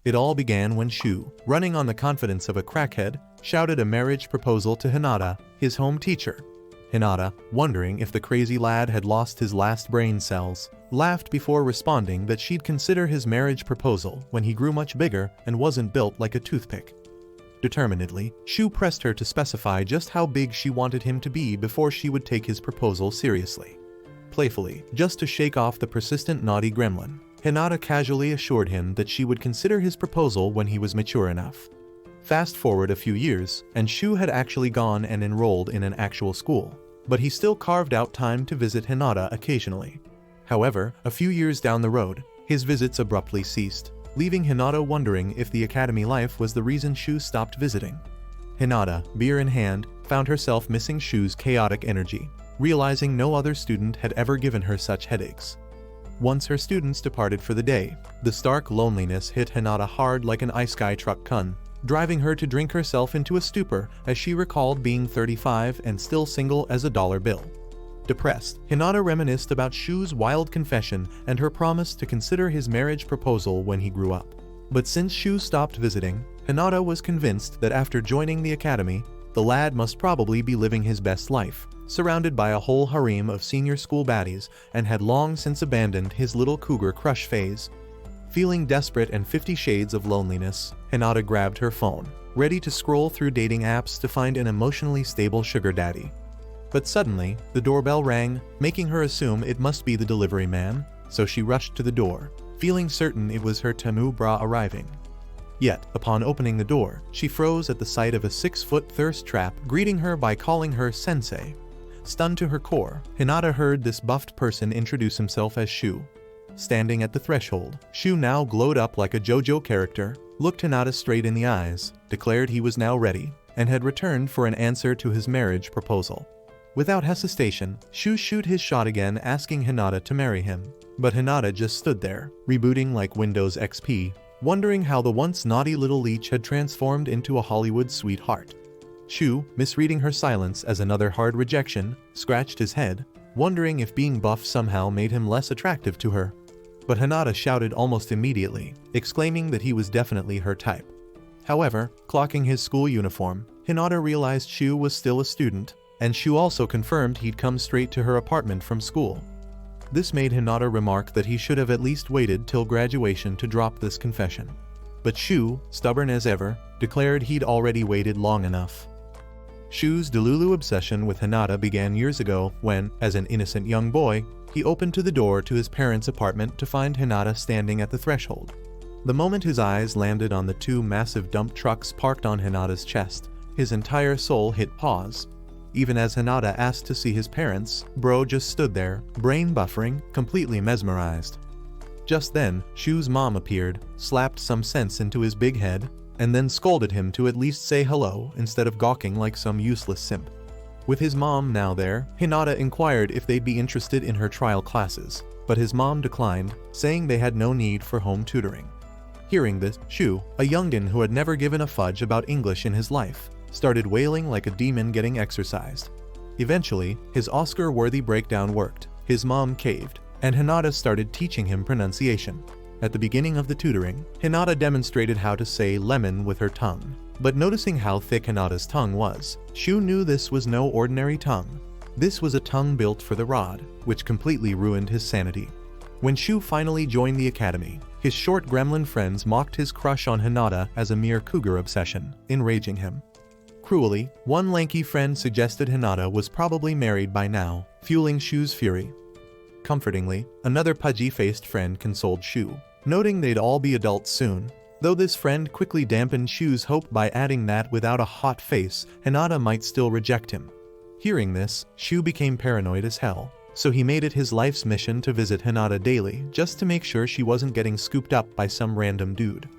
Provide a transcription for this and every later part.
It all began when Shu, running on the confidence of a crackhead, shouted a marriage proposal to Hinata, his home teacher. Hinata, wondering if the crazy lad had lost his last brain cells, laughed before responding that she'd consider his marriage proposal when he grew much bigger and wasn't built like a toothpick. Determinedly, Shu pressed her to specify just how big she wanted him to be before she would take his proposal seriously. Playfully, just to shake off the persistent naughty gremlin, Hinata casually assured him that she would consider his proposal when he was mature enough. Fast forward a few years, and Shu had actually gone and enrolled in an actual school, but he still carved out time to visit Hinata occasionally. However, a few years down the road, his visits abruptly ceased, leaving Hinata wondering if the academy life was the reason Shu stopped visiting. Hinata, beer in hand, found herself missing Shu's chaotic energy, realizing no other student had ever given her such headaches. Once her students departed for the day, the stark loneliness hit Hinata hard like an ice sky truck kun, driving her to drink herself into a stupor as she recalled being 35 and still single as a dollar bill. Depressed, Hinata reminisced about Shu's wild confession and her promise to consider his marriage proposal when he grew up. But since Shu stopped visiting, Hinata was convinced that after joining the academy, the lad must probably be living his best life, surrounded by a whole harem of senior school baddies, and had long since abandoned his little cougar crush phase. Feeling desperate and 50 shades of loneliness, Hinata grabbed her phone, ready to scroll through dating apps to find an emotionally stable sugar daddy. But suddenly, the doorbell rang, making her assume it must be the delivery man, so she rushed to the door, feeling certain it was her Temu bra arriving. Yet, upon opening the door, she froze at the sight of a 6-foot thirst trap greeting her by calling her sensei. Stunned to her core, Hinata heard this buffed person introduce himself as Shu. Standing at the threshold, Shu now glowed up like a JoJo character, looked Hinata straight in the eyes, declared he was now ready, and had returned for an answer to his marriage proposal. Without hesitation, Shu shoot his shot again, asking Hinata to marry him. But Hinata just stood there, rebooting like Windows XP, wondering how the once naughty little leech had transformed into a Hollywood sweetheart. Shu, misreading her silence as another hard rejection, scratched his head, wondering if being buff somehow made him less attractive to her. But Hinata shouted almost immediately, exclaiming that he was definitely her type. However, clocking his school uniform, Hinata realized Shu was still a student, and Shu also confirmed he'd come straight to her apartment from school. This made Hinata remark that he should have at least waited till graduation to drop this confession. But Shu, stubborn as ever, declared he'd already waited long enough. Shu's Delulu obsession with Hinata began years ago when, as an innocent young boy, he opened to the door to his parents' apartment to find Hinata standing at the threshold. The moment his eyes landed on the 2 massive dump trucks parked on Hinata's chest, his entire soul hit pause. Even as Hinata asked to see his parents, bro just stood there, brain buffering, completely mesmerized. Just then, Shu's mom appeared, slapped some sense into his big head, and then scolded him to at least say hello instead of gawking like some useless simp. With his mom now there, Hinata inquired if they'd be interested in her trial classes, but his mom declined, saying they had no need for home tutoring. Hearing this, Shu, a youngin who had never given a fudge about English in his life, started wailing like a demon getting exorcised. Eventually, his Oscar-worthy breakdown worked, his mom caved, and Hinata started teaching him pronunciation. At the beginning of the tutoring, Hinata demonstrated how to say lemon with her tongue. But noticing how thick Hinata's tongue was, Shu knew this was no ordinary tongue. This was a tongue built for the rod, which completely ruined his sanity. When Shu finally joined the academy, his short gremlin friends mocked his crush on Hinata as a mere cougar obsession, enraging him. Cruelly, one lanky friend suggested Hinata was probably married by now, fueling Shu's fury. Comfortingly, another pudgy-faced friend consoled Shu, noting they'd all be adults soon, though this friend quickly dampened Shu's hope by adding that without a hot face, Hinata might still reject him. Hearing this, Shu became paranoid as hell, so he made it his life's mission to visit Hinata daily just to make sure she wasn't getting scooped up by some random dude.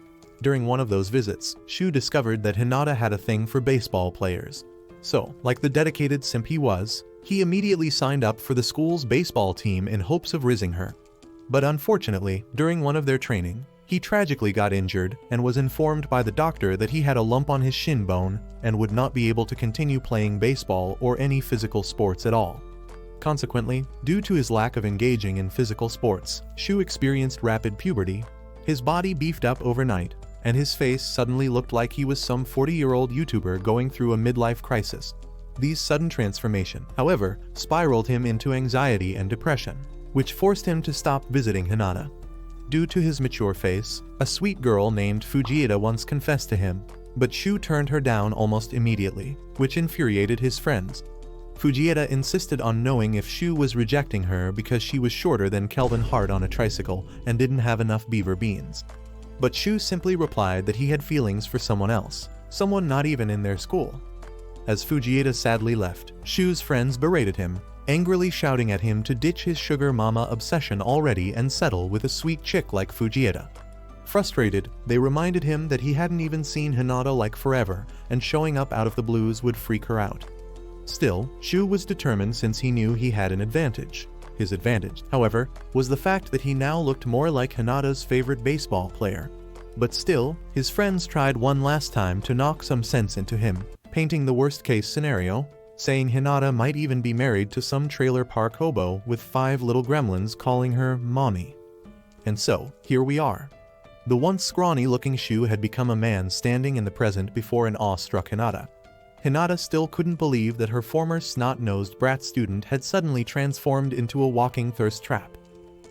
During one of those visits, Shu discovered that Hinata had a thing for baseball players. So, like the dedicated simp he was, he immediately signed up for the school's baseball team in hopes of rizzing her. But unfortunately, during one of their training, he tragically got injured and was informed by the doctor that he had a lump on his shin bone and would not be able to continue playing baseball or any physical sports at all. Consequently, due to his lack of engaging in physical sports, Shu experienced rapid puberty. His body beefed up overnight, and his face suddenly looked like he was some 40-year-old YouTuber going through a midlife crisis. These sudden transformation, however, spiraled him into anxiety and depression, which forced him to stop visiting Hinata. Due to his mature face, a sweet girl named Fujieda once confessed to him, but Shu turned her down almost immediately, which infuriated his friends. Fujieda insisted on knowing if Shu was rejecting her because she was shorter than Kelvin Hart on a tricycle and didn't have enough beaver beans. But Shu simply replied that he had feelings for someone else, someone not even in their school. As Fujieda sadly left, Shu's friends berated him, angrily shouting at him to ditch his sugar mama obsession already and settle with a sweet chick like Fujieda. Frustrated, they reminded him that he hadn't even seen Hinata like forever, and showing up out of the blues would freak her out. Still, Shu was determined since he knew he had an advantage. His advantage, however, was the fact that he now looked more like Hinata's favorite baseball player. But still, his friends tried one last time to knock some sense into him, painting the worst-case scenario, saying Hinata might even be married to some trailer park hobo with 5 little gremlins calling her mommy. And so, here we are. The once scrawny-looking Shu had become a man standing in the present before an awe-struck Hinata. Hinata still couldn't believe that her former snot-nosed brat student had suddenly transformed into a walking thirst trap.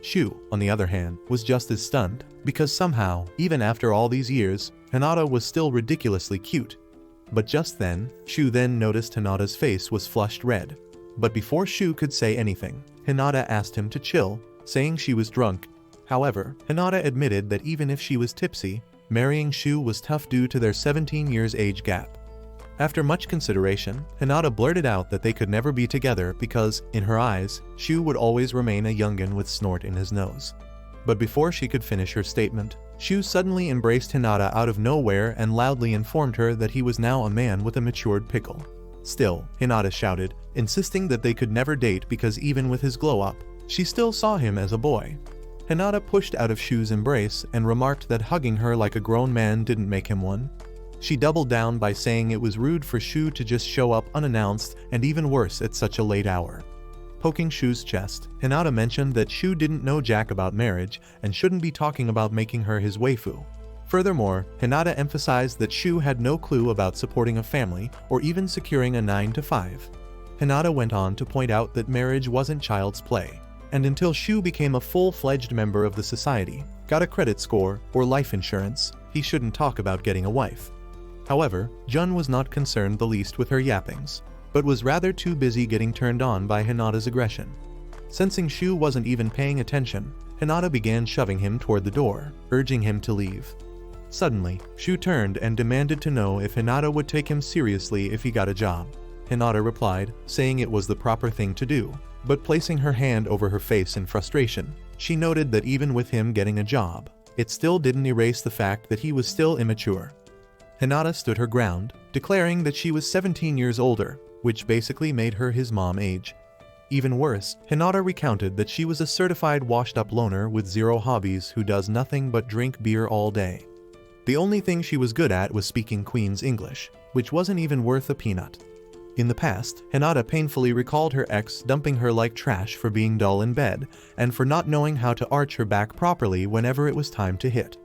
Shu, on the other hand, was just as stunned, because somehow, even after all these years, Hinata was still ridiculously cute. But just then, Shu then noticed Hinata's face was flushed red. But before Shu could say anything, Hinata asked him to chill, saying she was drunk. However, Hinata admitted that even if she was tipsy, marrying Shu was tough due to their 17 years age gap. After much consideration, Hinata blurted out that they could never be together because, in her eyes, Shu would always remain a youngin with snort in his nose. But before she could finish her statement, Shu suddenly embraced Hinata out of nowhere and loudly informed her that he was now a man with a matured pickle. Still, Hinata shouted, insisting that they could never date because even with his glow-up, she still saw him as a boy. Hinata pushed out of Shu's embrace and remarked that hugging her like a grown man didn't make him one. She doubled down by saying it was rude for Shu to just show up unannounced and even worse at such a late hour. Poking Shu's chest, Hinata mentioned that Shu didn't know jack about marriage and shouldn't be talking about making her his waifu. Furthermore, Hinata emphasized that Shu had no clue about supporting a family or even securing a 9-to-5. Hinata went on to point out that marriage wasn't child's play, and until Shu became a full-fledged member of the society, got a credit score or life insurance, he shouldn't talk about getting a wife. However, Jun was not concerned the least with her yappings, but was rather too busy getting turned on by Hinata's aggression. Sensing Shu wasn't even paying attention, Hinata began shoving him toward the door, urging him to leave. Suddenly, Shu turned and demanded to know if Hinata would take him seriously if he got a job. Hinata replied, saying it was the proper thing to do, but placing her hand over her face in frustration, she noted that even with him getting a job, it still didn't erase the fact that he was still immature. Hinata stood her ground, declaring that she was 17 years older, which basically made her his mom age. Even worse, Hinata recounted that she was a certified washed-up loner with 0 hobbies who does nothing but drink beer all day. The only thing she was good at was speaking Queen's English, which wasn't even worth a peanut. In the past, Hinata painfully recalled her ex dumping her like trash for being dull in bed, and for not knowing how to arch her back properly whenever it was time to hit.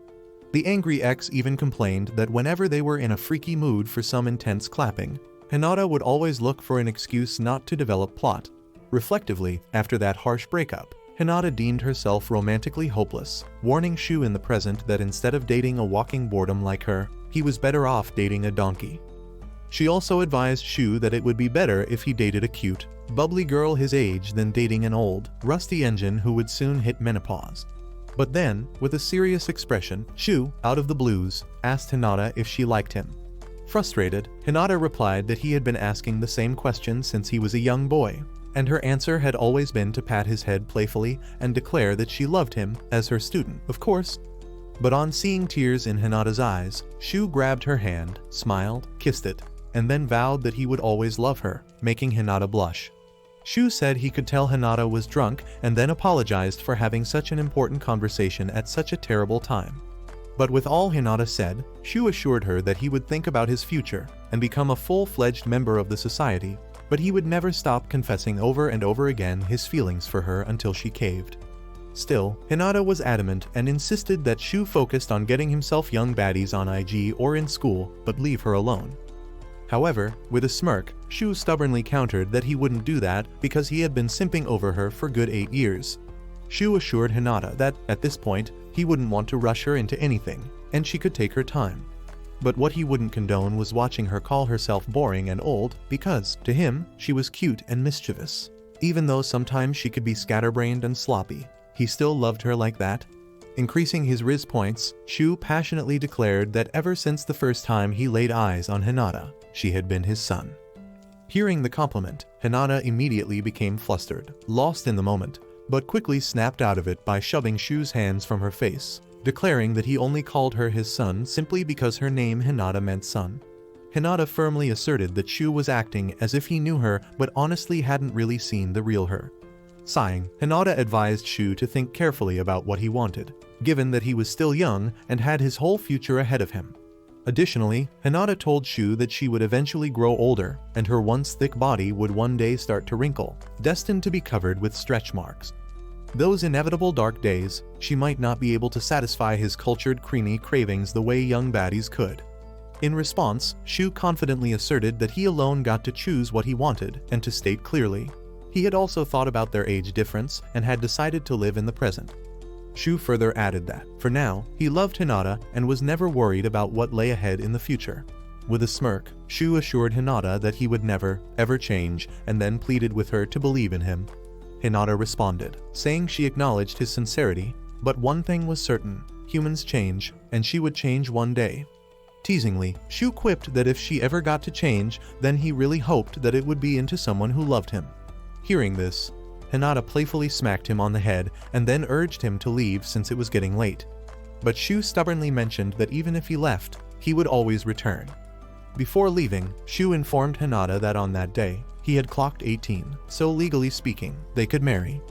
The angry ex even complained that whenever they were in a freaky mood for some intense clapping, Hinata would always look for an excuse not to develop plot. Reflectively, after that harsh breakup, Hinata deemed herself romantically hopeless, warning Shu in the present that instead of dating a walking boredom like her, he was better off dating a donkey. She also advised Shu that it would be better if he dated a cute, bubbly girl his age than dating an old, rusty engine who would soon hit menopause. But then, with a serious expression, Shu, out of the blues, asked Hinata if she liked him. Frustrated, Hinata replied that he had been asking the same question since he was a young boy, and her answer had always been to pat his head playfully and declare that she loved him as her student, of course. But on seeing tears in Hinata's eyes, Shu grabbed her hand, smiled, kissed it, and then vowed that he would always love her, making Hinata blush. Shu said he could tell Hinata was drunk and then apologized for having such an important conversation at such a terrible time. But with all Hinata said, Shu assured her that he would think about his future and become a full-fledged member of the society, but he would never stop confessing over and over again his feelings for her until she caved. Still, Hinata was adamant and insisted that Shu focused on getting himself young baddies on IG or in school, but leave her alone. However, with a smirk, Shu stubbornly countered that he wouldn't do that because he had been simping over her for good 8 years. Shu assured Hinata that, at this point, he wouldn't want to rush her into anything, and she could take her time. But what he wouldn't condone was watching her call herself boring and old because, to him, she was cute and mischievous. Even though sometimes she could be scatterbrained and sloppy, he still loved her like that. Increasing his Riz points, Shu passionately declared that ever since the first time he laid eyes on Hinata, she had been his son. Hearing the compliment, Hinata immediately became flustered, lost in the moment, but quickly snapped out of it by shoving Shu's hands from her face, declaring that he only called her his son simply because her name Hinata meant son. Hinata firmly asserted that Shu was acting as if he knew her but honestly hadn't really seen the real her. Sighing, Hinata advised Shu to think carefully about what he wanted, given that he was still young and had his whole future ahead of him. Additionally, Hinata told Shu that she would eventually grow older, and her once thick body would one day start to wrinkle, destined to be covered with stretch marks. Those inevitable dark days, she might not be able to satisfy his cultured creamy cravings the way young baddies could. In response, Shu confidently asserted that he alone got to choose what he wanted and to state clearly. He had also thought about their age difference and had decided to live in the present. Shu further added that, for now, he loved Hinata and was never worried about what lay ahead in the future. With a smirk, Shu assured Hinata that he would never, ever change, and then pleaded with her to believe in him. Hinata responded, saying she acknowledged his sincerity, but one thing was certain: humans change, and she would change one day. Teasingly, Shu quipped that if she ever got to change, then he really hoped that it would be into someone who loved him. Hearing this, Hinata playfully smacked him on the head and then urged him to leave since it was getting late. But Shu stubbornly mentioned that even if he left, he would always return. Before leaving, Shu informed Hinata that on that day, he had clocked 18, so legally speaking, they could marry.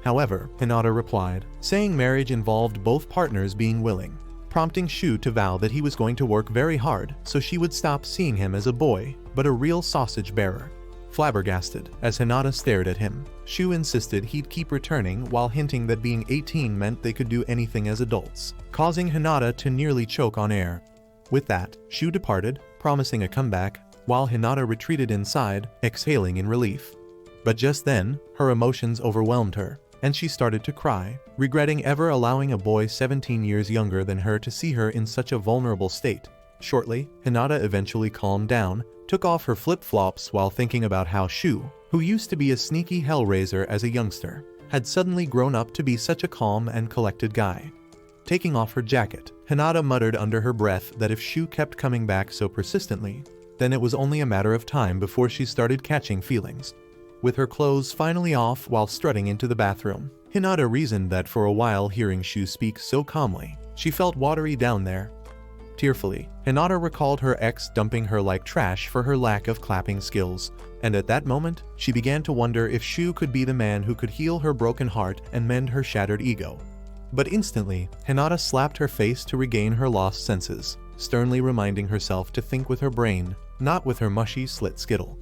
However, Hinata replied, saying marriage involved both partners being willing, prompting Shu to vow that he was going to work very hard so she would stop seeing him as a boy, but a real sausage bearer. Flabbergasted, as Hinata stared at him, Shu insisted he'd keep returning while hinting that being 18 meant they could do anything as adults, causing Hinata to nearly choke on air. With that, Shu departed, promising a comeback, while Hinata retreated inside, exhaling in relief. But just then, her emotions overwhelmed her, and she started to cry, regretting ever allowing a boy 17 years younger than her to see her in such a vulnerable state. Shortly, Hinata eventually calmed down, took off her flip-flops while thinking about how Shu, who used to be a sneaky hellraiser as a youngster, had suddenly grown up to be such a calm and collected guy. Taking off her jacket, Hinata muttered under her breath that if Shu kept coming back so persistently, then it was only a matter of time before she started catching feelings. With her clothes finally off while strutting into the bathroom, Hinata reasoned that for a while hearing Shu speak so calmly, she felt watery down there. Tearfully, Hinata recalled her ex dumping her like trash for her lack of clapping skills, and at that moment, she began to wonder if Shu could be the man who could heal her broken heart and mend her shattered ego. But instantly, Hinata slapped her face to regain her lost senses, sternly reminding herself to think with her brain, not with her mushy slit skittle.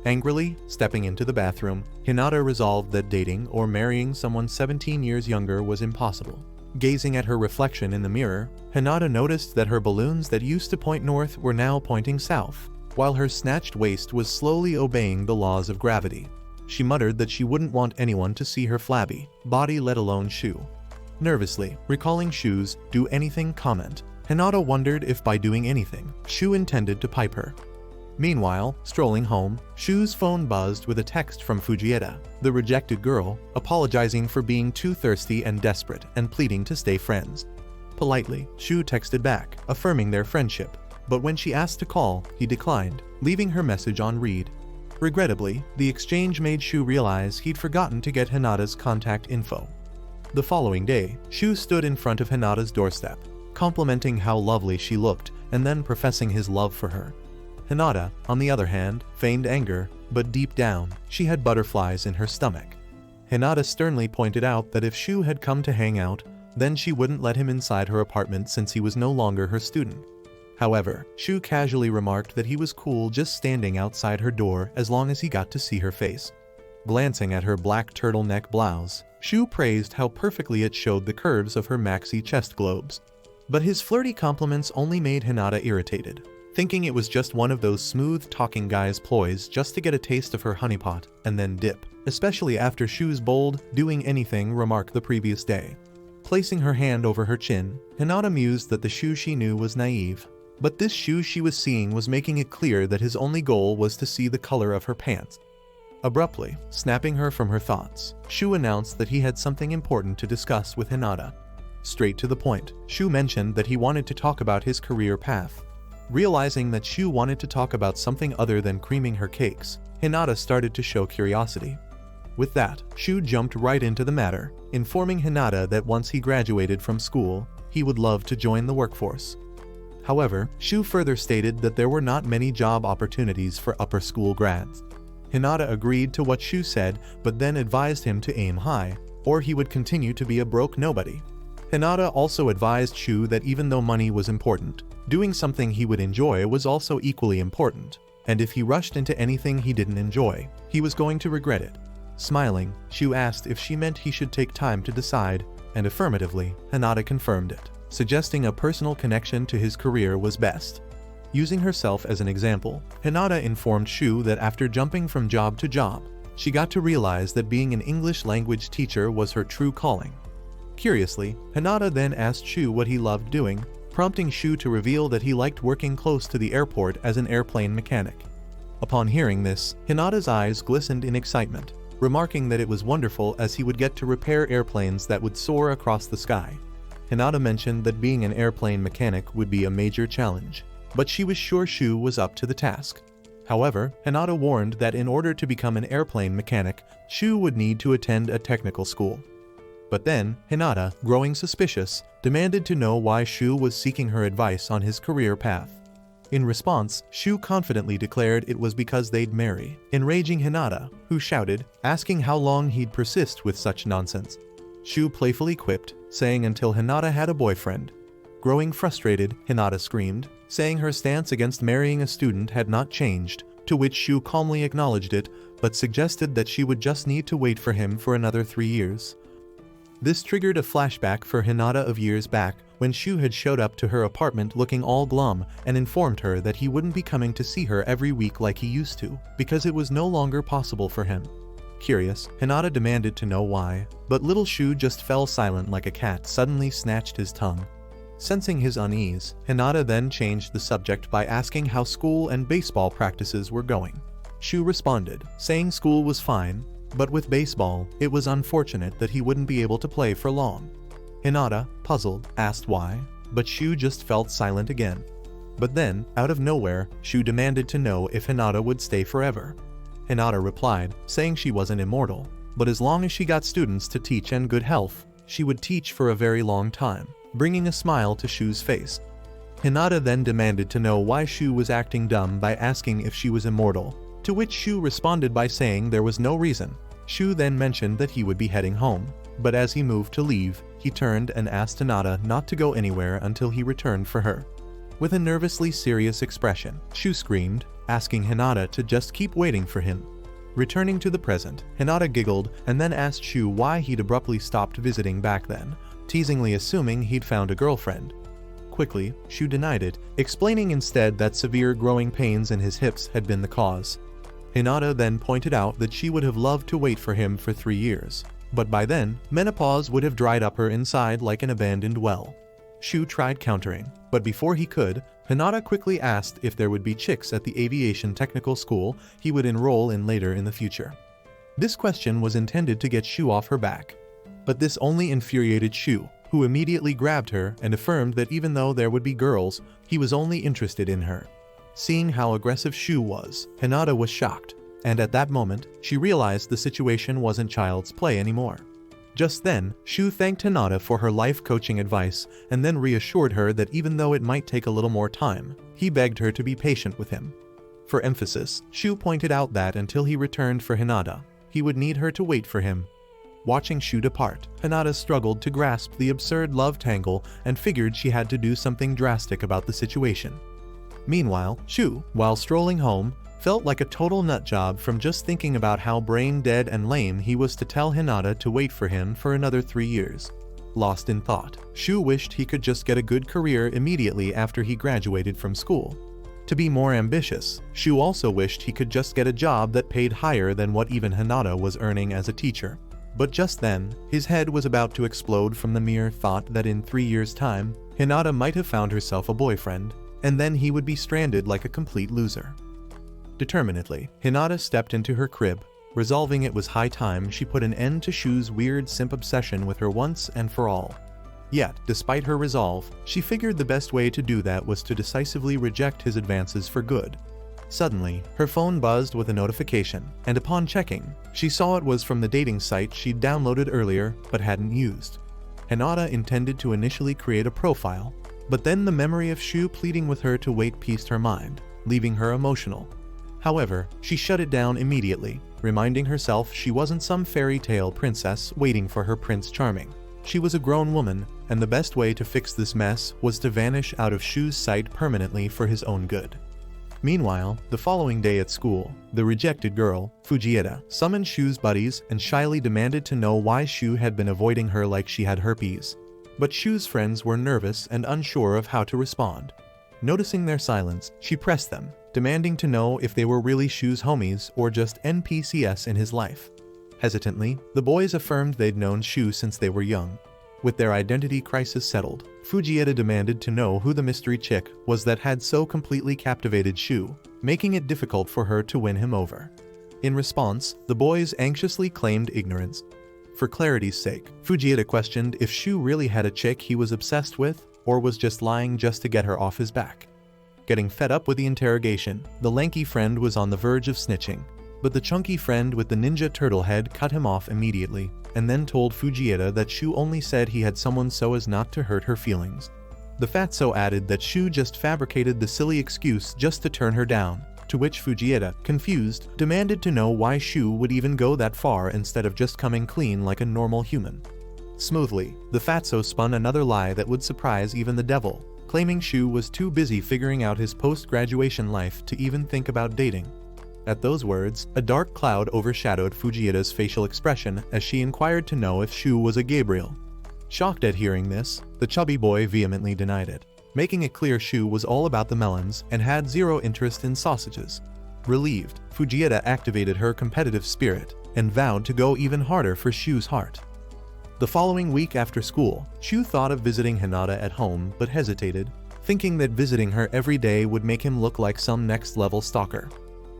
Angrily, stepping into the bathroom, Hinata resolved that dating or marrying someone 17 years younger was impossible. Gazing at her reflection in the mirror, Hinata noticed that her balloons that used to point north were now pointing south, while her snatched waist was slowly obeying the laws of gravity. She muttered that she wouldn't want anyone to see her flabby body, let alone Shu. Nervously, recalling Shu's "do anything" comment, Hinata wondered if by doing anything, Shu intended to pipe her. Meanwhile, strolling home, Shu's phone buzzed with a text from Fujieda, the rejected girl, apologizing for being too thirsty and desperate and pleading to stay friends. Politely, Shu texted back, affirming their friendship, but when she asked to call, he declined, leaving her message on read. Regrettably, the exchange made Shu realize he'd forgotten to get Hinata's contact info. The following day, Shu stood in front of Hinata's doorstep, complimenting how lovely she looked and then professing his love for her. Hinata, on the other hand, feigned anger, but deep down, she had butterflies in her stomach. Hinata sternly pointed out that if Shu had come to hang out, then she wouldn't let him inside her apartment since he was no longer her student. However, Shu casually remarked that he was cool just standing outside her door as long as he got to see her face. Glancing at her black turtleneck blouse, Shu praised how perfectly it showed the curves of her maxi chest globes. But his flirty compliments only made Hinata irritated, thinking it was just one of those smooth-talking guys' ploys just to get a taste of her honeypot and then dip, especially after Shu's bold, doing anything remark the previous day. Placing her hand over her chin, Hinata mused that the Shu she knew was naive. But this Shu she was seeing was making it clear that his only goal was to see the color of her pants. Abruptly, snapping her from her thoughts, Shu announced that he had something important to discuss with Hinata. Straight to the point, Shu mentioned that he wanted to talk about his career path. Realizing that Shu wanted to talk about something other than creaming her cakes, Hinata started to show curiosity. With that, Shu jumped right into the matter, informing Hinata that once he graduated from school, he would love to join the workforce. However, Shu further stated that there were not many job opportunities for upper school grads. Hinata agreed to what Shu said, but then advised him to aim high, or he would continue to be a broke nobody. Hinata also advised Shu that even though money was important, doing something he would enjoy was also equally important, and if he rushed into anything he didn't enjoy, he was going to regret it. Smiling, Shu asked if she meant he should take time to decide, and affirmatively, Hinata confirmed it, suggesting a personal connection to his career was best. Using herself as an example, Hinata informed Shu that after jumping from job to job, she got to realize that being an English language teacher was her true calling. Curiously, Hinata then asked Shu what he loved doing, prompting Shu to reveal that he liked working close to the airport as an airplane mechanic. Upon hearing this, Hinata's eyes glistened in excitement, remarking that it was wonderful as he would get to repair airplanes that would soar across the sky. Hinata mentioned that being an airplane mechanic would be a major challenge, but she was sure Shu was up to the task. However, Hinata warned that in order to become an airplane mechanic, Shu would need to attend a technical school. But then, Hinata, growing suspicious, demanded to know why Shu was seeking her advice on his career path. In response, Shu confidently declared it was because they'd marry, enraging Hinata, who shouted, asking how long he'd persist with such nonsense. Shu playfully quipped, saying until Hinata had a boyfriend. Growing frustrated, Hinata screamed, saying her stance against marrying a student had not changed, to which Shu calmly acknowledged it, but suggested that she would just need to wait for him for another 3 years. This triggered a flashback for Hinata of years back, when Shu had showed up to her apartment looking all glum and informed her that he wouldn't be coming to see her every week like he used to, because it was no longer possible for him. Curious, Hinata demanded to know why, but little Shu just fell silent like a cat suddenly snatched his tongue. Sensing his unease, Hinata then changed the subject by asking how school and baseball practices were going. Shu responded, saying school was fine, but with baseball, it was unfortunate that he wouldn't be able to play for long. Hinata, puzzled, asked why, but Shu just felt silent again. But then, out of nowhere, Shu demanded to know if Hinata would stay forever. Hinata replied, saying she wasn't immortal, but as long as she got students to teach and good health, she would teach for a very long time, bringing a smile to Shu's face. Hinata then demanded to know why Shu was acting dumb by asking if she was immortal, to which Shu responded by saying there was no reason. Shu then mentioned that he would be heading home, but as he moved to leave, he turned and asked Hinata not to go anywhere until he returned for her. With a nervously serious expression, Shu screamed, asking Hinata to just keep waiting for him. Returning to the present, Hinata giggled and then asked Shu why he'd abruptly stopped visiting back then, teasingly assuming he'd found a girlfriend. Quickly, Shu denied it, explaining instead that severe growing pains in his hips had been the cause. Hinata then pointed out that she would have loved to wait for him for 3 years, but by then, menopause would have dried up her inside like an abandoned well. Shu tried countering, but before he could, Hinata quickly asked if there would be chicks at the aviation technical school he would enroll in later in the future. This question was intended to get Shu off her back, but this only infuriated Shu, who immediately grabbed her and affirmed that even though there would be girls, he was only interested in her. Seeing how aggressive Shu was, Hinata was shocked, and at that moment, she realized the situation wasn't child's play anymore. Just then, Shu thanked Hinata for her life coaching advice and then reassured her that even though it might take a little more time, he begged her to be patient with him. For emphasis, Shu pointed out that until he returned for Hinata, he would need her to wait for him. Watching Shu depart, Hinata struggled to grasp the absurd love tangle and figured she had to do something drastic about the situation. Meanwhile, Shu, while strolling home, felt like a total nutjob from just thinking about how brain dead and lame he was to tell Hinata to wait for him for another 3 years. Lost in thought, Shu wished he could just get a good career immediately after he graduated from school. To be more ambitious, Shu also wished he could just get a job that paid higher than what even Hinata was earning as a teacher. But just then, his head was about to explode from the mere thought that in 3 years' time, Hinata might have found herself a boyfriend, and then he would be stranded like a complete loser. Determinedly, Hinata stepped into her crib, resolving it was high time she put an end to Shu's weird simp obsession with her once and for all. Yet, despite her resolve, she figured the best way to do that was to decisively reject his advances for good. Suddenly, her phone buzzed with a notification, and upon checking, she saw it was from the dating site she'd downloaded earlier but hadn't used. Hinata intended to initially create a profile, but then the memory of Shu pleading with her to wait pieced her mind, leaving her emotional. However, she shut it down immediately, reminding herself she wasn't some fairy tale princess waiting for her Prince Charming. She was a grown woman, and the best way to fix this mess was to vanish out of Shu's sight permanently for his own good. Meanwhile, the following day at school, the rejected girl, Fujieda, summoned Shu's buddies and shyly demanded to know why Shu had been avoiding her like she had herpes. But Shu's friends were nervous and unsure of how to respond. Noticing their silence, she pressed them, demanding to know if they were really Shu's homies or just NPCs in his life. Hesitantly, the boys affirmed they'd known Shu since they were young. With their identity crisis settled, Fujieda demanded to know who the mystery chick was that had so completely captivated Shu, making it difficult for her to win him over. In response, the boys anxiously claimed ignorance. For clarity's sake, Fujieda questioned if Shu really had a chick he was obsessed with, or was just lying just to get her off his back. Getting fed up with the interrogation, the lanky friend was on the verge of snitching. But the chunky friend with the ninja turtle head cut him off immediately, and then told Fujieda that Shu only said he had someone so as not to hurt her feelings. The fatso added that Shu just fabricated the silly excuse just to turn her down, to which Fujieda, confused, demanded to know why Shu would even go that far instead of just coming clean like a normal human. Smoothly, the fatso spun another lie that would surprise even the devil, claiming Shu was too busy figuring out his post-graduation life to even think about dating. At those words, a dark cloud overshadowed Fujieda's facial expression as she inquired to know if Shu was a Gabriel. Shocked at hearing this, the chubby boy vehemently denied it, making it clear Shu was all about the melons and had zero interest in sausages. Relieved, Fujieda activated her competitive spirit and vowed to go even harder for Shu's heart. The following week after school, Shu thought of visiting Hinata at home but hesitated, thinking that visiting her every day would make him look like some next-level stalker.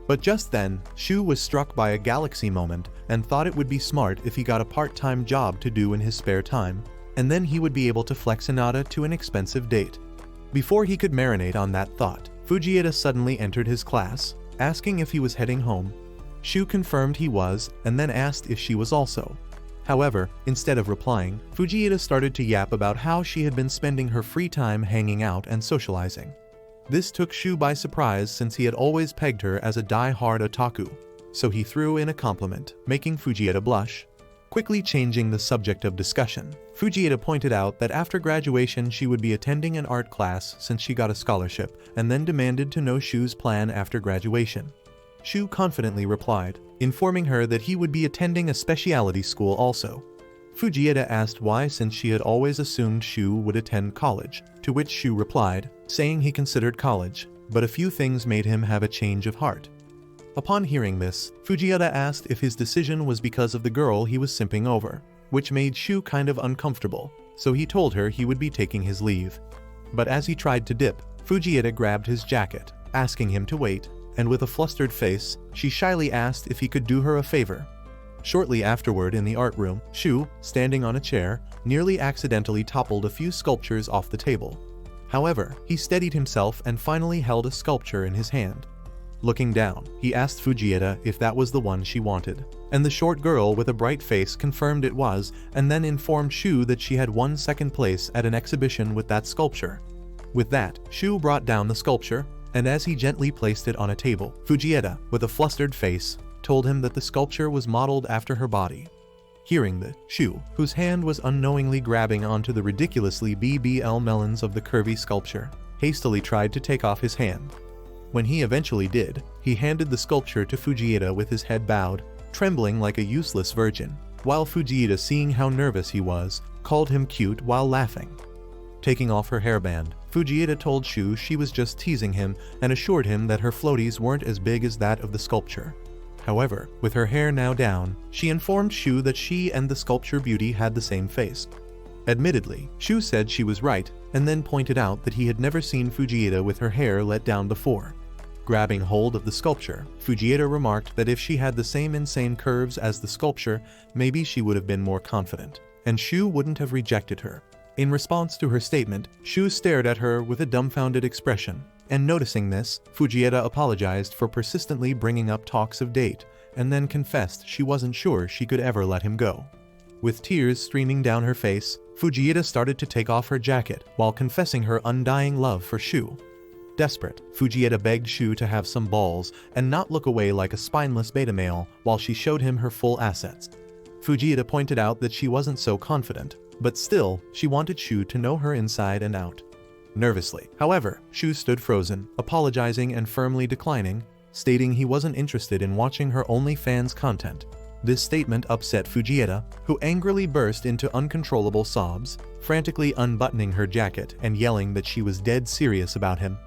But just then, Shu was struck by a galaxy moment and thought it would be smart if he got a part-time job to do in his spare time, and then he would be able to flex Hinata to an expensive date. Before he could marinate on that thought, Fujieda suddenly entered his class, asking if he was heading home. Shu confirmed he was, and then asked if she was also. However, instead of replying, Fujieda started to yap about how she had been spending her free time hanging out and socializing. This took Shu by surprise since he had always pegged her as a die-hard otaku, so he threw in a compliment, making Fujieda blush. Quickly changing the subject of discussion, Fujieda pointed out that after graduation she would be attending an art class since she got a scholarship, and then demanded to know Shu's plan after graduation. Shu confidently replied, informing her that he would be attending a specialty school also. Fujieda asked why since she had always assumed Shu would attend college, to which Shu replied, saying he considered college, but a few things made him have a change of heart. Upon hearing this, Fujieda asked if his decision was because of the girl he was simping over, which made Shu kind of uncomfortable, so he told her he would be taking his leave. But as he tried to dip, Fujieda grabbed his jacket, asking him to wait, and with a flustered face, she shyly asked if he could do her a favor. Shortly afterward in the art room, Shu, standing on a chair, nearly accidentally toppled a few sculptures off the table. However, he steadied himself and finally held a sculpture in his hand. Looking down, he asked Fujieda if that was the one she wanted, and the short girl with a bright face confirmed it was, and then informed Shu that she had won second place at an exhibition with that sculpture. With that, Shu brought down the sculpture, and as he gently placed it on a table, Fujieda, with a flustered face, told him that the sculpture was modeled after her body. Hearing that, Shu, whose hand was unknowingly grabbing onto the ridiculously BBL melons of the curvy sculpture, hastily tried to take off his hand. When he eventually did, he handed the sculpture to Fujieda with his head bowed, trembling like a useless virgin, while Fujieda, seeing how nervous he was, called him cute while laughing. Taking off her hairband, Fujieda told Shu she was just teasing him and assured him that her floaties weren't as big as that of the sculpture. However, with her hair now down, she informed Shu that she and the sculpture beauty had the same face. Admittedly, Shu said she was right, and then pointed out that he had never seen Fujieda with her hair let down before. Grabbing hold of the sculpture, Fujieda remarked that if she had the same insane curves as the sculpture, maybe she would have been more confident, and Shu wouldn't have rejected her. In response to her statement, Shu stared at her with a dumbfounded expression, and noticing this, Fujieda apologized for persistently bringing up talks of date, and then confessed she wasn't sure she could ever let him go. With tears streaming down her face, Fujieda started to take off her jacket while confessing her undying love for Shu. Desperate, Fujieda begged Shu to have some balls and not look away like a spineless beta male while she showed him her full assets. Fujieda pointed out that she wasn't so confident, but still, she wanted Shu to know her inside and out. Nervously, however, Shu stood frozen, apologizing and firmly declining, stating he wasn't interested in watching her OnlyFans content. This statement upset Fujieda, who angrily burst into uncontrollable sobs, frantically unbuttoning her jacket and yelling that she was dead serious about him.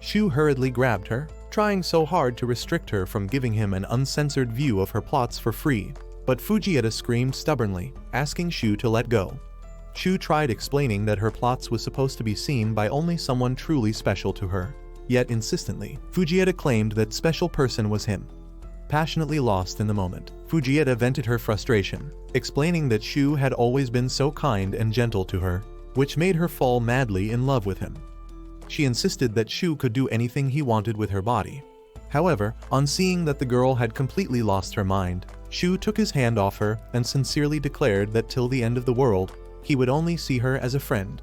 Shu hurriedly grabbed her, trying so hard to restrict her from giving him an uncensored view of her plots for free, but Fujieda screamed stubbornly, asking Shu to let go. Shu tried explaining that her plots was supposed to be seen by only someone truly special to her, yet insistently, Fujieda claimed that special person was him. Passionately lost in the moment, Fujieda vented her frustration, explaining that Shu had always been so kind and gentle to her, which made her fall madly in love with him. She insisted that Shu could do anything he wanted with her body. However, on seeing that the girl had completely lost her mind, Shu took his hand off her and sincerely declared that till the end of the world, he would only see her as a friend.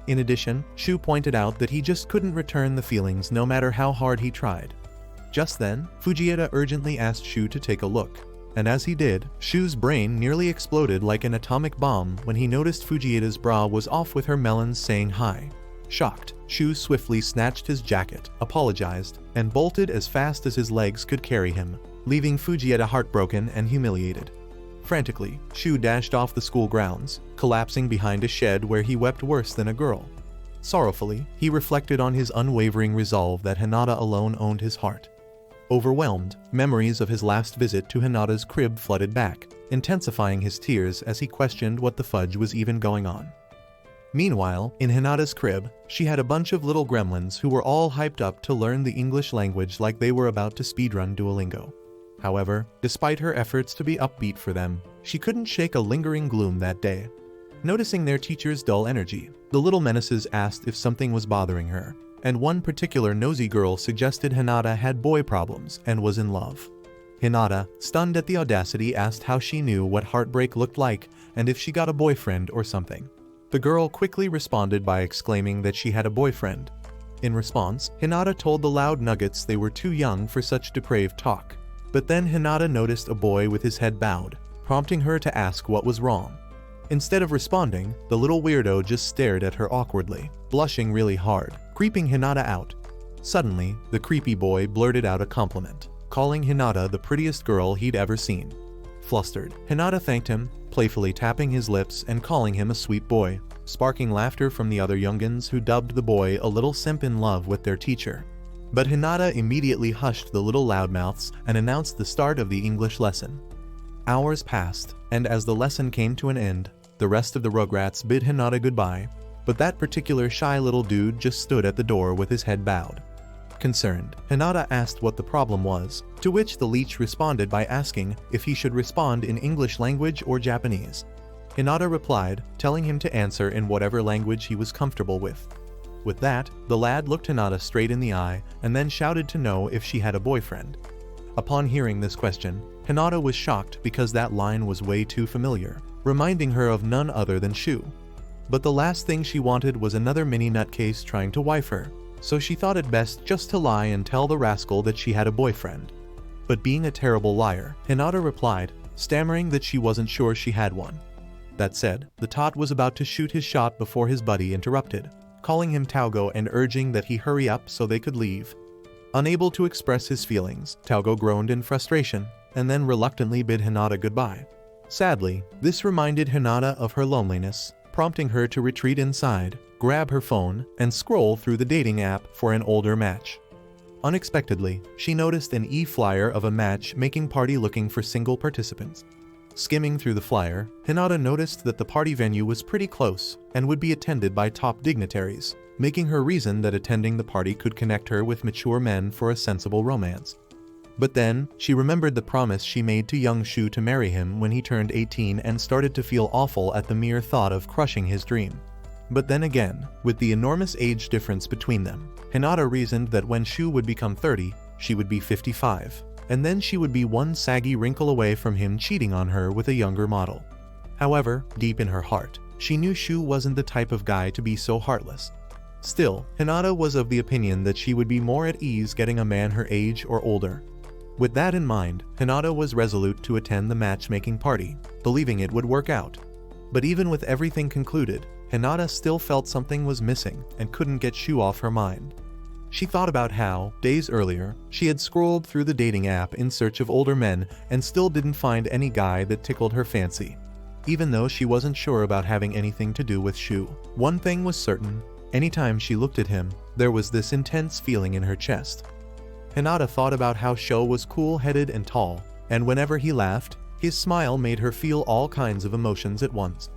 In addition, Shu pointed out that he just couldn't return the feelings no matter how hard he tried. Just then, Fujieda urgently asked Shu to take a look, and as he did, Shu's brain nearly exploded like an atomic bomb when he noticed Fujieda's bra was off with her melons saying hi. Shocked, Shu swiftly snatched his jacket, apologized, and bolted as fast as his legs could carry him, leaving Fujieda heartbroken and humiliated. Frantically, Shu dashed off the school grounds, collapsing behind a shed where he wept worse than a girl. Sorrowfully, he reflected on his unwavering resolve that Hinata alone owned his heart. Overwhelmed, memories of his last visit to Hinata's crib flooded back, intensifying his tears as he questioned what the fudge was even going on. Meanwhile, in Hinata's crib, she had a bunch of little gremlins who were all hyped up to learn the English language like they were about to speedrun Duolingo. However, despite her efforts to be upbeat for them, she couldn't shake a lingering gloom that day. Noticing their teacher's dull energy, the little menaces asked if something was bothering her, and one particular nosy girl suggested Hinata had boy problems and was in love. Hinata, stunned at the audacity, asked how she knew what heartbreak looked like and if she got a boyfriend or something. The girl quickly responded by exclaiming that she had a boyfriend. In response, Hinata told the loud nuggets they were too young for such depraved talk. But then Hinata noticed a boy with his head bowed, prompting her to ask what was wrong. Instead of responding, the little weirdo just stared at her awkwardly, blushing really hard, creeping Hinata out. Suddenly, the creepy boy blurted out a compliment, calling Hinata the prettiest girl he'd ever seen. Flustered, Hinata thanked him, playfully tapping his lips and calling him a sweet boy, sparking laughter from the other youngins who dubbed the boy a little simp in love with their teacher. But Hinata immediately hushed the little loudmouths and announced the start of the English lesson. Hours passed, and as the lesson came to an end, the rest of the Rugrats bid Hinata goodbye, but that particular shy little dude just stood at the door with his head bowed. Concerned, Hinata asked what the problem was, to which the leech responded by asking if he should respond in English language or Japanese. Hinata replied, telling him to answer in whatever language he was comfortable with. With that, the lad looked Hinata straight in the eye and then shouted to know if she had a boyfriend. Upon hearing this question, Hinata was shocked because that line was way too familiar, reminding her of none other than Shu. But the last thing she wanted was another mini nutcase trying to wife her, so she thought it best just to lie and tell the rascal that she had a boyfriend. But being a terrible liar, Hinata replied, stammering that she wasn't sure she had one. That said, the tot was about to shoot his shot before his buddy interrupted, calling him Taugo and urging that he hurry up so they could leave. Unable to express his feelings, Taogo groaned in frustration, and then reluctantly bid Hinata goodbye. Sadly, this reminded Hinata of her loneliness, prompting her to retreat inside, grab her phone, and scroll through the dating app for an older match. Unexpectedly, she noticed an e-flyer of a match-making party looking for single participants. Skimming through the flyer, Hinata noticed that the party venue was pretty close and would be attended by top dignitaries, making her reason that attending the party could connect her with mature men for a sensible romance. But then, she remembered the promise she made to young Shu to marry him when he turned 18 and started to feel awful at the mere thought of crushing his dream. But then again, with the enormous age difference between them, Hinata reasoned that when Shu would become 30, she would be 55, and then she would be one saggy wrinkle away from him cheating on her with a younger model. However, deep in her heart, she knew Shu wasn't the type of guy to be so heartless. Still, Hinata was of the opinion that she would be more at ease getting a man her age or older. With that in mind, Hinata was resolute to attend the matchmaking party, believing it would work out. But even with everything concluded, Hinata still felt something was missing and couldn't get Shu off her mind. She thought about how, days earlier, she had scrolled through the dating app in search of older men and still didn't find any guy that tickled her fancy. Even though she wasn't sure about having anything to do with Shu, one thing was certain: anytime she looked at him, there was this intense feeling in her chest. Hinata thought about how Shu was cool-headed and tall, and whenever he laughed, his smile made her feel all kinds of emotions at once.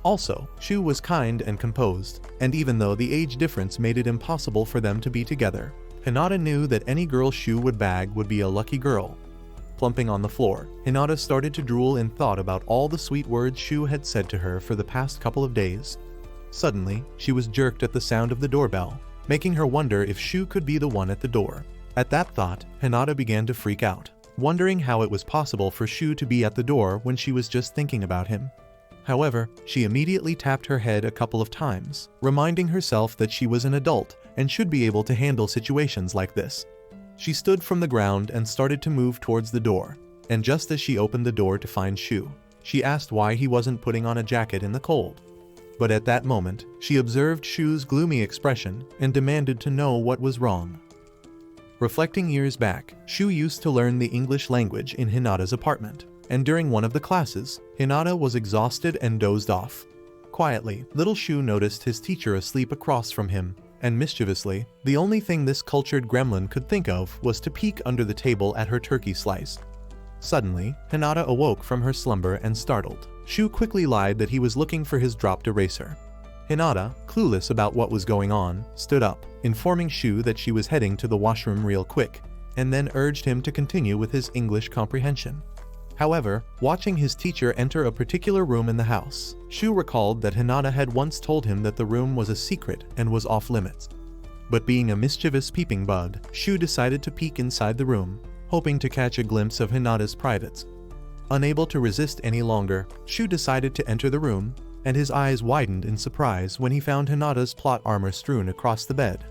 Also, Shu was kind and composed, and even though the age difference made it impossible for them to be together, Hinata knew that any girl Shu would bag would be a lucky girl. Plumping on the floor, Hinata started to drool in thought about all the sweet words Shu had said to her for the past couple of days. Suddenly, she was jerked at the sound of the doorbell, making her wonder if Shu could be the one at the door. At that thought, Hinata began to freak out, wondering how it was possible for Shu to be at the door when she was just thinking about him. However, she immediately tapped her head a couple of times, reminding herself that she was an adult and should be able to handle situations like this. She stood from the ground and started to move towards the door, and just as she opened the door to find Shu, she asked why he wasn't putting on a jacket in the cold. But at that moment, she observed Shu's gloomy expression and demanded to know what was wrong. Reflecting years back, Shu used to learn the English language in Hinata's apartment, and during one of the classes, Hinata was exhausted and dozed off. Quietly, little Shu noticed his teacher asleep across from him, and mischievously, the only thing this cultured gremlin could think of was to peek under the table at her turkey slice. Suddenly, Hinata awoke from her slumber and startled. Shu quickly lied that he was looking for his dropped eraser. Hinata, clueless about what was going on, stood up, informing Shu that she was heading to the washroom real quick, and then urged him to continue with his English comprehension. However, watching his teacher enter a particular room in the house, Shu recalled that Hinata had once told him that the room was a secret and was off limits. But being a mischievous peeping bug, Shu decided to peek inside the room, hoping to catch a glimpse of Hinata's privates. Unable to resist any longer, Shu decided to enter the room, and his eyes widened in surprise when he found Hinata's plot armor strewn across the bed.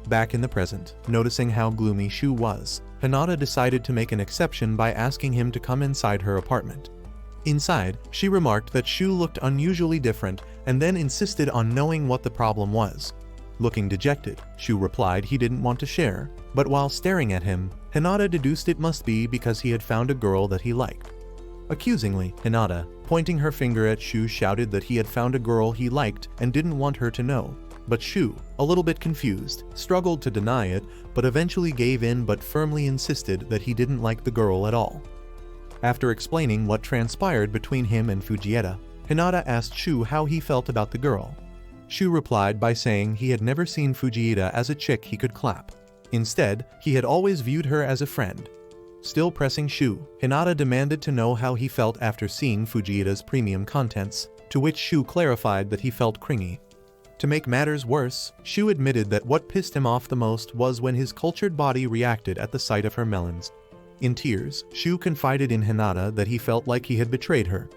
Back in the present, noticing how gloomy Shu was, Hinata decided to make an exception by asking him to come inside her apartment. Inside, she remarked that Shu looked unusually different and then insisted on knowing what the problem was. Looking dejected, Shu replied he didn't want to share, but while staring at him, Hinata deduced it must be because he had found a girl that he liked. Accusingly, Hinata, pointing her finger at Shu, shouted that he had found a girl he liked and didn't want her to know. But Shu, a little bit confused, struggled to deny it, but eventually gave in but firmly insisted that he didn't like the girl at all. After explaining what transpired between him and Fujieda, Hinata asked Shu how he felt about the girl. Shu replied by saying he had never seen Fujieda as a chick he could clap. Instead, he had always viewed her as a friend. Still pressing Shu, Hinata demanded to know how he felt after seeing Fujieda's premium contents, to which Shu clarified that he felt cringy. To make matters worse, Shu admitted that what pissed him off the most was when his cultured body reacted at the sight of her melons. In tears, Shu confided in Hinata that he felt like he had betrayed her.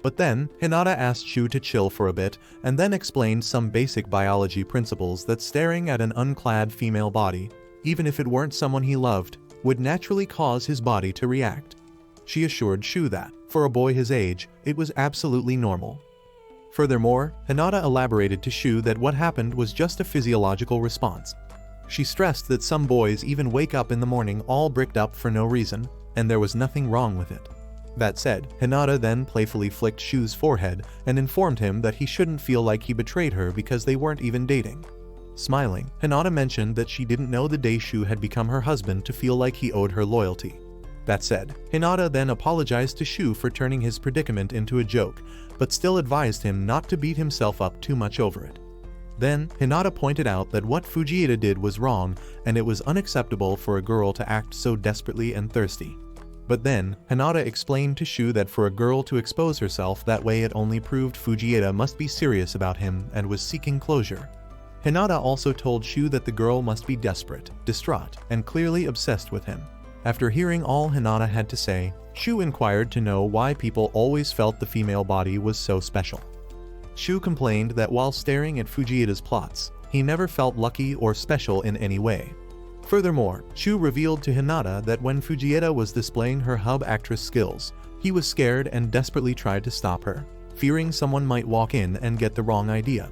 But then, Hinata asked Shu to chill for a bit and then explained some basic biology principles that staring at an unclad female body, even if it weren't someone he loved, would naturally cause his body to react. She assured Shu that, for a boy his age, it was absolutely normal. Furthermore, Hinata elaborated to Shu that what happened was just a physiological response. She stressed that some boys even wake up in the morning all bricked up for no reason, and there was nothing wrong with it. That said, Hinata then playfully flicked Shu's forehead and informed him that he shouldn't feel like he betrayed her because they weren't even dating. Smiling, Hinata mentioned that she didn't know the day Shu had become her husband to feel like he owed her loyalty. That said, Hinata then apologized to Shu for turning his predicament into a joke, but still advised him not to beat himself up too much over it. Then, Hinata pointed out that what Fujieda did was wrong, and it was unacceptable for a girl to act so desperately and thirsty. But then, Hinata explained to Shu that for a girl to expose herself that way, it only proved Fujieda must be serious about him and was seeking closure. Hinata also told Shu that the girl must be desperate, distraught, and clearly obsessed with him. After hearing all Hinata had to say, Shu inquired to know why people always felt the female body was so special. Shu complained that while staring at Fujieda's plots, he never felt lucky or special in any way. Furthermore, Shu revealed to Hinata that when Fujieda was displaying her hub actress skills, he was scared and desperately tried to stop her, fearing someone might walk in and get the wrong idea.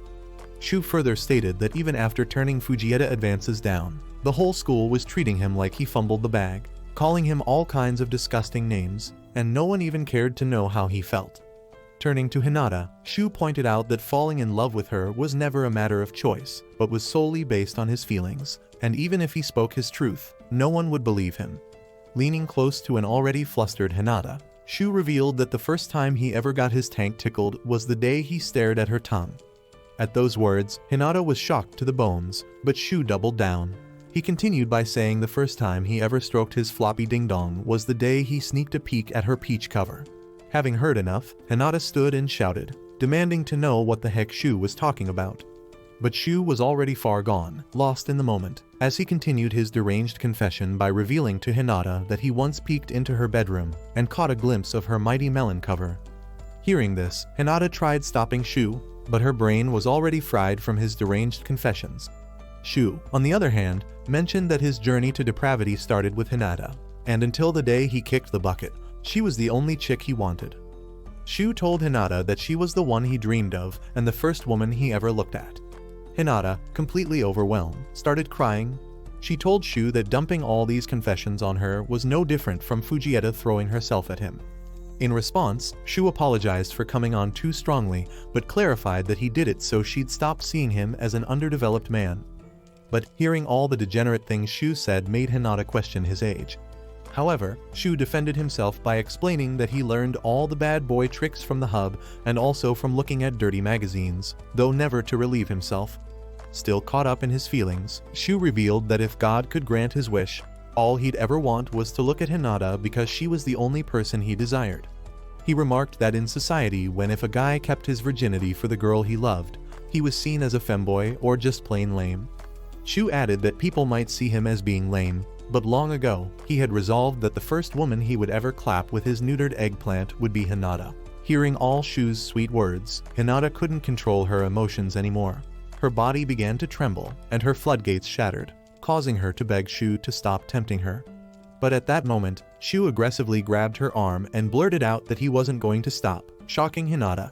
Shu further stated that even after turning Fujieda advances down, the whole school was treating him like he fumbled the bag, calling him all kinds of disgusting names, and no one even cared to know how he felt. Turning to Hinata, Shu pointed out that falling in love with her was never a matter of choice, but was solely based on his feelings, and even if he spoke his truth, no one would believe him. Leaning close to an already flustered Hinata, Shu revealed that the first time he ever got his tank tickled was the day he stared at her tongue. At those words, Hinata was shocked to the bones, but Shu doubled down. He continued by saying the first time he ever stroked his floppy ding-dong was the day he sneaked a peek at her peach cover. Having heard enough, Hinata stood and shouted, demanding to know what the heck Shu was talking about. But Shu was already far gone, lost in the moment, as he continued his deranged confession by revealing to Hinata that he once peeked into her bedroom and caught a glimpse of her mighty melon cover. Hearing this, Hinata tried stopping Shu, but her brain was already fried from his deranged confessions. Shu, on the other hand, mentioned that his journey to depravity started with Hinata, and until the day he kicked the bucket, she was the only chick he wanted. Shu told Hinata that she was the one he dreamed of and the first woman he ever looked at. Hinata, completely overwhelmed, started crying. She told Shu that dumping all these confessions on her was no different from Fujieda throwing herself at him. In response, Shu apologized for coming on too strongly, but clarified that he did it so she'd stop seeing him as an underdeveloped man. But hearing all the degenerate things Shu said made Hinata question his age. However, Shu defended himself by explaining that he learned all the bad boy tricks from the hub and also from looking at dirty magazines, though never to relieve himself. Still caught up in his feelings, Shu revealed that if God could grant his wish, all he'd ever want was to look at Hinata because she was the only person he desired. He remarked that in society, when if a guy kept his virginity for the girl he loved, he was seen as a femboy or just plain lame. Shu added that people might see him as being lame, but long ago, he had resolved that the first woman he would ever clap with his neutered eggplant would be Hinata. Hearing all Shu's sweet words, Hinata couldn't control her emotions anymore. Her body began to tremble, and her floodgates shattered, causing her to beg Shu to stop tempting her. But at that moment, Shu aggressively grabbed her arm and blurted out that he wasn't going to stop, shocking Hinata.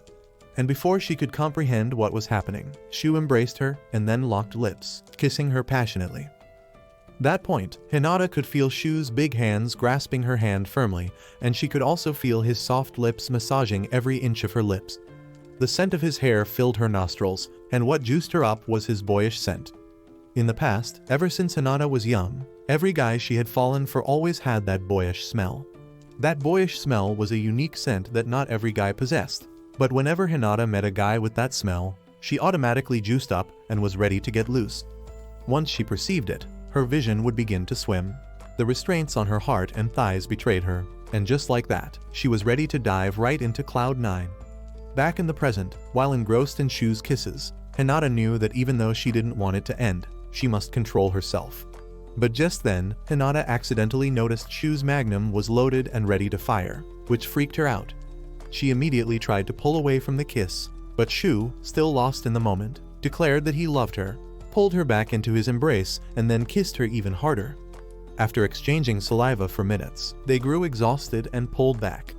And before she could comprehend what was happening, Shu embraced her and then locked lips, kissing her passionately. That point, Hinata could feel Shu's big hands grasping her hand firmly, and she could also feel his soft lips massaging every inch of her lips. The scent of his hair filled her nostrils, and what juiced her up was his boyish scent. In the past, ever since Hinata was young, every guy she had fallen for always had that boyish smell. That boyish smell was a unique scent that not every guy possessed, but whenever Hinata met a guy with that smell, she automatically juiced up and was ready to get loose. Once she perceived it, her vision would begin to swim. The restraints on her heart and thighs betrayed her, and just like that, she was ready to dive right into Cloud 9. Back in the present, while engrossed in Shu's kisses, Hinata knew that even though she didn't want it to end, she must control herself. But just then, Hinata accidentally noticed Shu's magnum was loaded and ready to fire, which freaked her out. She immediately tried to pull away from the kiss, but Shu, still lost in the moment, declared that he loved her, pulled her back into his embrace, and then kissed her even harder. After exchanging saliva for minutes, they grew exhausted and pulled back.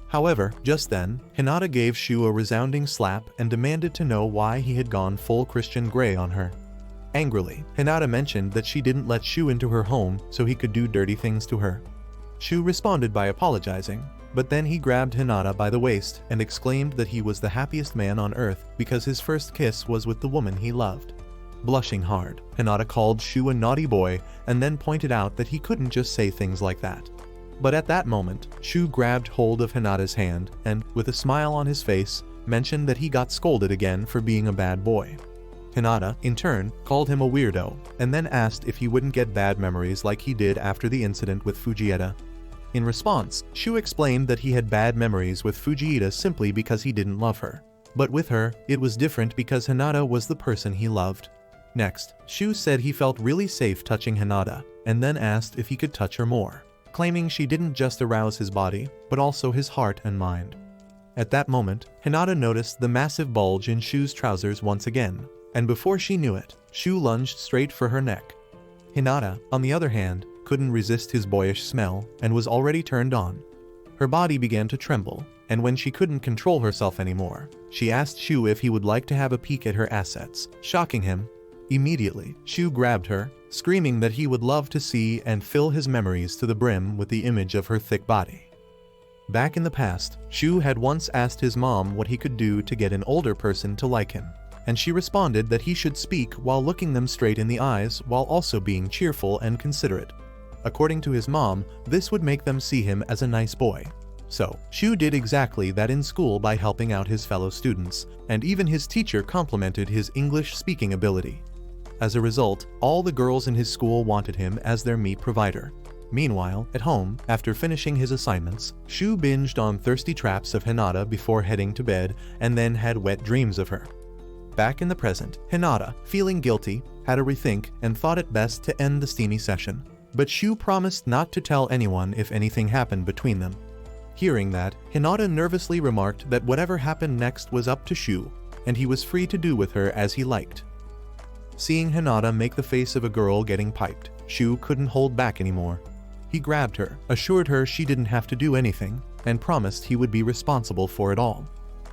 However, just then, Hinata gave Shu a resounding slap and demanded to know why he had gone full Christian Grey on her. Angrily, Hinata mentioned that she didn't let Shu into her home so he could do dirty things to her. Shu responded by apologizing, but then he grabbed Hinata by the waist and exclaimed that he was the happiest man on earth because his first kiss was with the woman he loved. Blushing hard, Hinata called Shu a naughty boy and then pointed out that he couldn't just say things like that. But at that moment, Shu grabbed hold of Hinata's hand and, with a smile on his face, mentioned that he got scolded again for being a bad boy. Hinata, in turn, called him a weirdo and then asked if he wouldn't get bad memories like he did after the incident with Fujieda. In response, Shu explained that he had bad memories with Fujieda simply because he didn't love her. But with her, it was different because Hinata was the person he loved. Next, Shu said he felt really safe touching Hinata and then asked if he could touch her more, claiming she didn't just arouse his body, but also his heart and mind. At that moment, Hinata noticed the massive bulge in Shu's trousers once again, and before she knew it, Shu lunged straight for her neck. Hinata, on the other hand, couldn't resist his boyish smell and was already turned on. Her body began to tremble, and when she couldn't control herself anymore, she asked Shu if he would like to have a peek at her assets, shocking him. Immediately, Shu grabbed her, screaming that he would love to see and fill his memories to the brim with the image of her thick body. Back in the past, Shu had once asked his mom what he could do to get an older person to like him, and she responded that he should speak while looking them straight in the eyes while also being cheerful and considerate. According to his mom, this would make them see him as a nice boy. So, Shu did exactly that in school by helping out his fellow students, and even his teacher complimented his English speaking ability. As a result, all the girls in his school wanted him as their meat provider. Meanwhile, at home, after finishing his assignments, Shu binged on thirsty traps of Hinata before heading to bed and then had wet dreams of her. Back in the present, Hinata, feeling guilty, had a rethink and thought it best to end the steamy session. But Shu promised not to tell anyone if anything happened between them. Hearing that, Hinata nervously remarked that whatever happened next was up to Shu, and he was free to do with her as he liked. Seeing Hinata make the face of a girl getting piped, Shu couldn't hold back anymore. He grabbed her, assured her she didn't have to do anything, and promised he would be responsible for it all.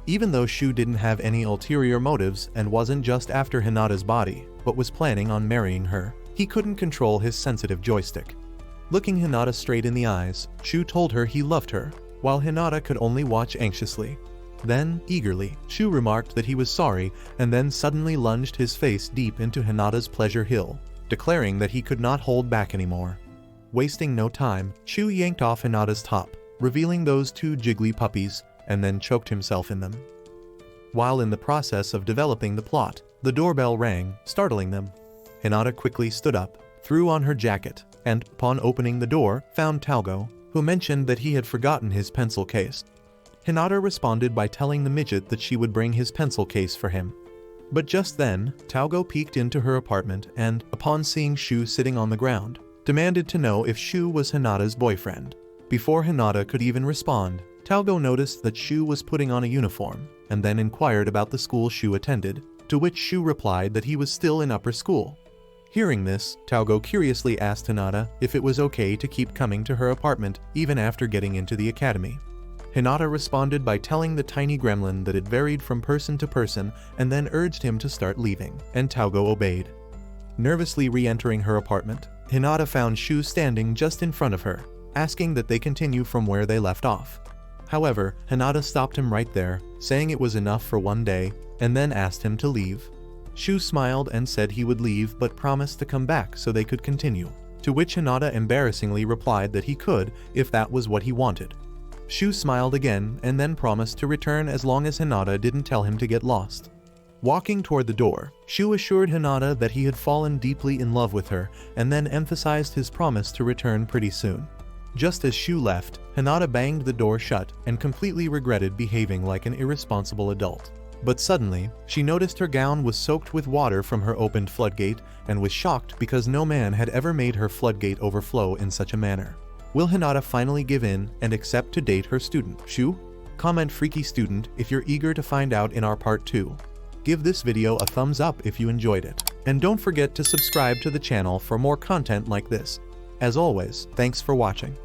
Even though Shu didn't have any ulterior motives and wasn't just after Hinata's body, but was planning on marrying her, he couldn't control his sensitive joystick. Looking Hinata straight in the eyes, Shu told her he loved her, while Hinata could only watch anxiously. Then, eagerly, Shu remarked that he was sorry and then suddenly lunged his face deep into Hinata's pleasure hill, declaring that he could not hold back anymore. Wasting no time, Shu yanked off Hinata's top, revealing those two jiggly puppies, and then choked himself in them. While in the process of developing the plot, the doorbell rang, startling them. Hinata quickly stood up, threw on her jacket, and, upon opening the door, found Taugo, who mentioned that he had forgotten his pencil case. Hinata responded by telling the midget that she would bring his pencil case for him. But just then, Taugo peeked into her apartment and, upon seeing Shu sitting on the ground, demanded to know if Shu was Hinata's boyfriend. Before Hinata could even respond, Taugo noticed that Shu was putting on a uniform, and then inquired about the school Shu attended, to which Shu replied that he was still in upper school. Hearing this, Taugo curiously asked Hinata if it was okay to keep coming to her apartment even after getting into the academy. Hinata responded by telling the tiny gremlin that it varied from person to person and then urged him to start leaving, and Taugo obeyed. Nervously re-entering her apartment, Hinata found Shu standing just in front of her, asking that they continue from where they left off. However, Hinata stopped him right there, saying it was enough for one day, and then asked him to leave. Shu smiled and said he would leave but promised to come back so they could continue, to which Hinata embarrassingly replied that he could if that was what he wanted. Shu smiled again and then promised to return as long as Hinata didn't tell him to get lost. Walking toward the door, Shu assured Hinata that he had fallen deeply in love with her and then emphasized his promise to return pretty soon. Just as Shu left, Hinata banged the door shut and completely regretted behaving like an irresponsible adult. But suddenly, she noticed her gown was soaked with water from her opened floodgate and was shocked because no man had ever made her floodgate overflow in such a manner. Will Hinata finally give in and accept to date her student, Shu? Comment freaky student if you're eager to find out in our part 2. Give this video a thumbs up if you enjoyed it. And don't forget to subscribe to the channel for more content like this. As always, thanks for watching.